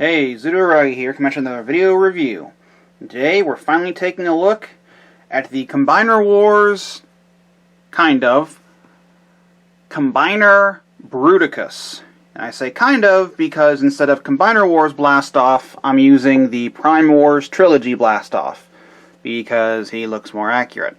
Hey, Zudoragi here, to mention another video review. And today we're finally taking a look at the Combiner Wars, Combiner Bruticus. And I say kind of because instead of Combiner Wars Blastoff, I'm using the Prime Wars Trilogy Blastoff, because he looks more accurate.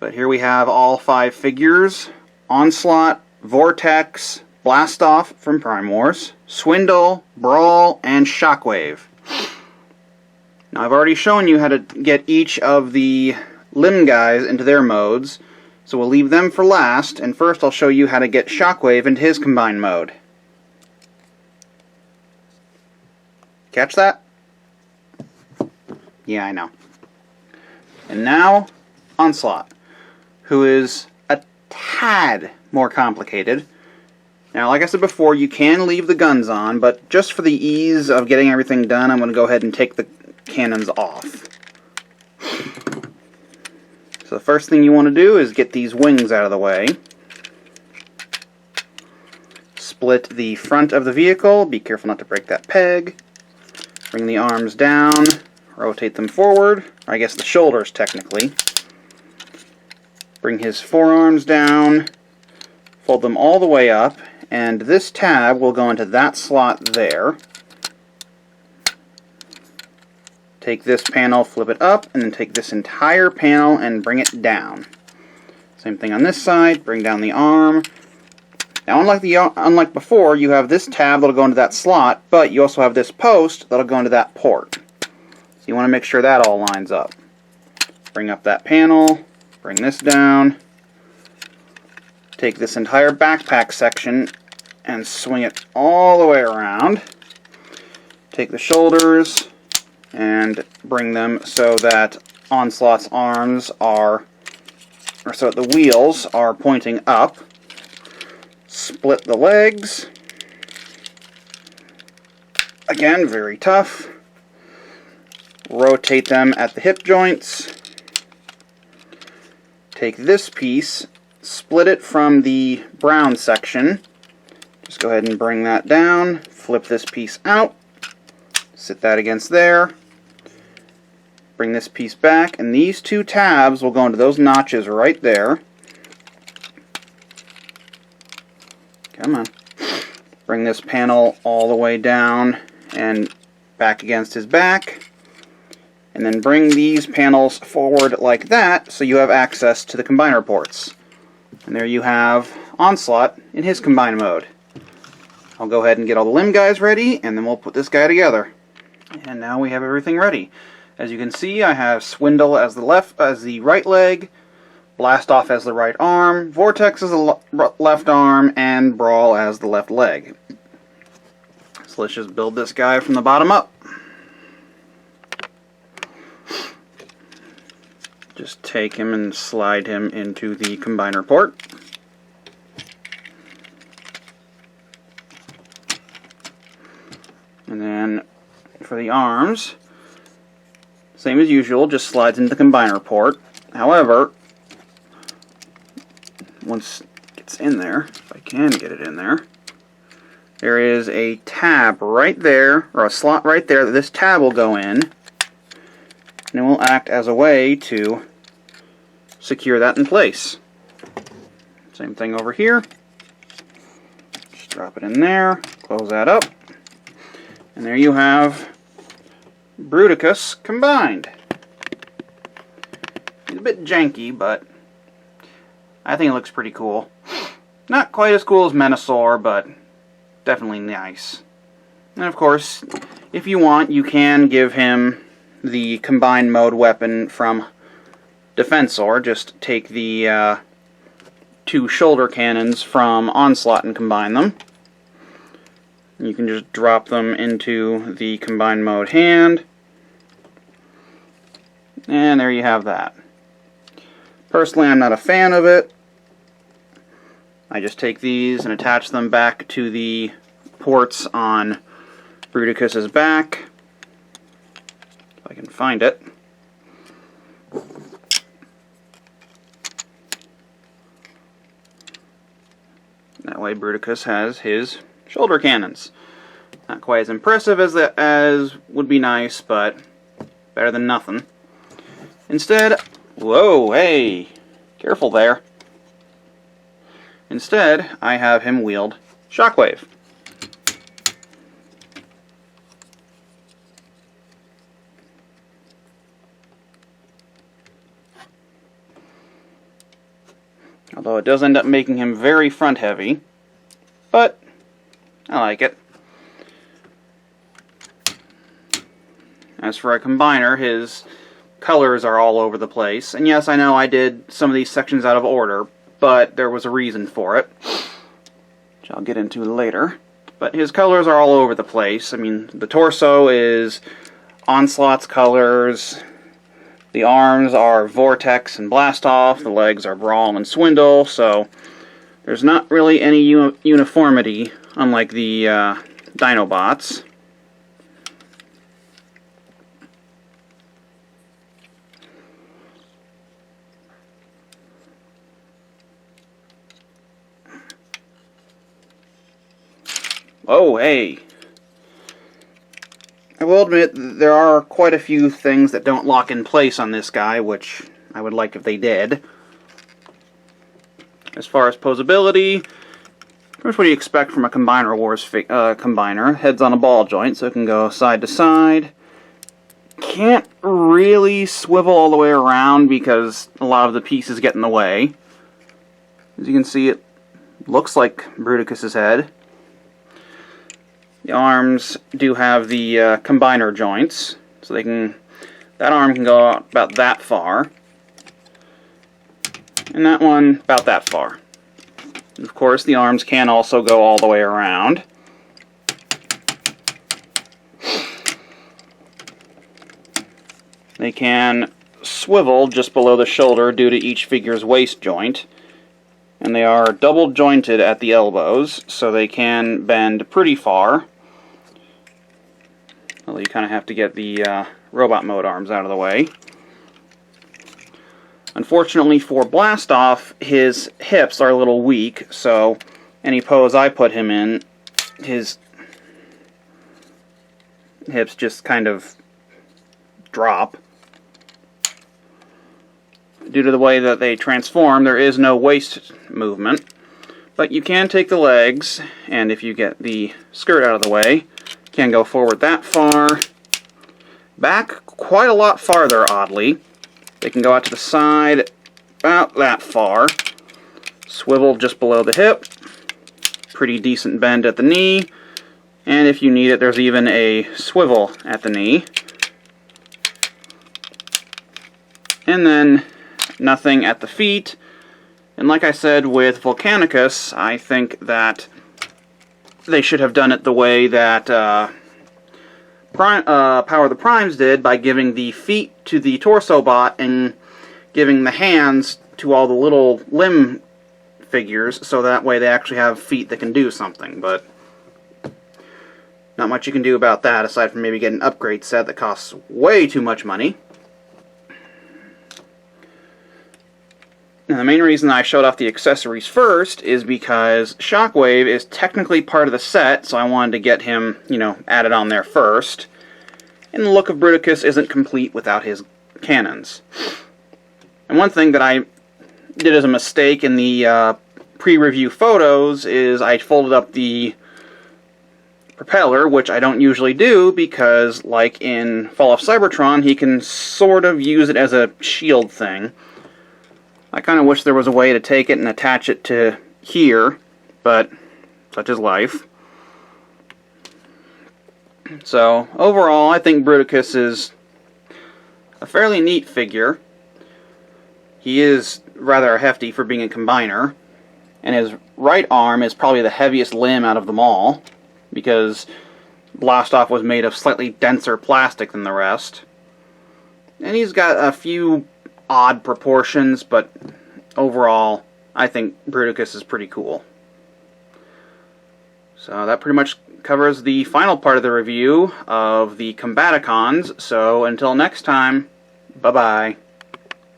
But here we have all 5 figures: Onslaught, Vortex, Blastoff from Prime Wars, Swindle, Brawl, and Shockwave. Now I've already shown you how to get each of the limb guys into their modes, so we'll leave them for last, and first I'll show you how to get Shockwave into his combined mode. Catch that? Yeah, I know. And now, Onslaught, who is a tad more complicated. Now, like I said before, you can leave the guns on, but just for the ease of getting everything done, I'm going to go ahead and take the cannons off. So the first thing you want to do is get these wings out of the way. Split the front of the vehicle. Be careful not to break that peg. Bring the arms down. Rotate them forward. Or I guess the shoulders, technically. Bring his forearms down. Fold them all the way up. And this tab will go into that slot there. Take this panel, flip it up, and then take this entire panel and bring it down. Same thing on this side, bring down the arm. Now unlike before, you have this tab that'll go into that slot, but you also have this post that'll go into that port. So you want to make sure that all lines up. Bring up that panel, bring this down. Take this entire backpack section and swing it all the way around. Take the shoulders and bring them so that Onslaught's arms are, or so that the wheels are pointing up. Split the legs. Again, very tough. Rotate them at the hip joints. Take this piece, split it from the brown section. Just go ahead and bring that down. Flip this piece out. Sit that against there. Bring this piece back, and these 2 tabs will go into those notches right there. Come on. Bring this panel all the way down and back against his back. And then bring these panels forward like that so you have access to the combiner ports. And there you have Onslaught in his combine mode. I'll go ahead and get all the limb guys ready, and then we'll put this guy together. And now we have everything ready. As you can see, I have Swindle as the right leg, Blastoff as the right arm, Vortex as the left arm, and Brawl as the left leg. So let's just build this guy from the bottom up. Just take him and slide him into the combiner port. And then for the arms, same as usual, just slides into the combiner port. However, once it gets in there, if I can get it in there, there is a tab right there, or a slot right there that this tab will go in, and it will act as a way to secure that in place. Same thing over here. Just drop it in there, close that up, and there you have Bruticus combined. He's a bit janky, but I think it looks pretty cool. Not quite as cool as Menasor, but definitely nice. And of course, if you want, you can give him the combined mode weapon from Defensor. Just take the 2 shoulder cannons from Onslaught and combine them. You can just drop them into the combined mode hand. And there you have that. Personally, I'm not a fan of it. I just take these and attach them back to the ports on Bruticus's back. If I can find it. That way Bruticus has his shoulder cannons. Not quite as impressive as would be nice, but better than nothing. Instead, whoa, hey, careful there. Instead, I have him wield Shockwave. Although it does end up making him very front heavy, but I like it. As for a combiner, his colors are all over the place. And yes, I know I did some of these sections out of order, but there was a reason for it, which I'll get into later. But his colors are all over the place. I mean, the torso is Onslaught's colors, the arms are Vortex and Blastoff, the legs are Brawl and Swindle, so there's not really any uniformity, unlike the Dinobots. Oh, hey! I will admit there are quite a few things that don't lock in place on this guy, which I would like if they did. As far as posability, pretty much what you expect from a Combiner Wars combiner. Head's on a ball joint, so it can go side to side. Can't really swivel all the way around because a lot of the pieces get in the way. As you can see, it looks like Bruticus's head. The arms do have the combiner joints, so that arm can go about that far, and that one about that far. Of course, the arms can also go all the way around. They can swivel just below the shoulder due to each figure's waist joint. And they are double jointed at the elbows, so they can bend pretty far. Well, you kind of have to get the robot mode arms out of the way. Unfortunately for Blastoff, his hips are a little weak, so any pose I put him in, his hips just kind of drop. Due to the way that they transform, there is no waist movement. But you can take the legs, and if you get the skirt out of the way, can go forward that far, back quite a lot farther, oddly. They can go out to the side about that far, swivel just below the hip, pretty decent bend at the knee, and if you need it, there's even a swivel at the knee. And then nothing at the feet. And like I said with Volcanicus, I think that they should have done it the way that Power of the Primes did, by giving the feet to the torso bot and giving the hands to all the little limb figures, so that way they actually have feet that can do something. But not much you can do about that, aside from maybe get an upgrade set that costs way too much money. Now, the main reason I showed off the accessories first is because Shockwave is technically part of the set, so I wanted to get him, added on there first. And the look of Bruticus isn't complete without his cannons. And one thing that I did as a mistake in the pre-review photos is I folded up the propeller, which I don't usually do because, like in Fall of Cybertron, he can sort of use it as a shield thing. I kind of wish there was a way to take it and attach it to here, but such is life. So, overall, I think Bruticus is a fairly neat figure. He is rather hefty for being a combiner, and his right arm is probably the heaviest limb out of them all, because Blastoff was made of slightly denser plastic than the rest. And he's got a few odd proportions, but overall, I think Bruticus is pretty cool. So that pretty much covers the final part of the review of the Combaticons. So until next time, bye-bye.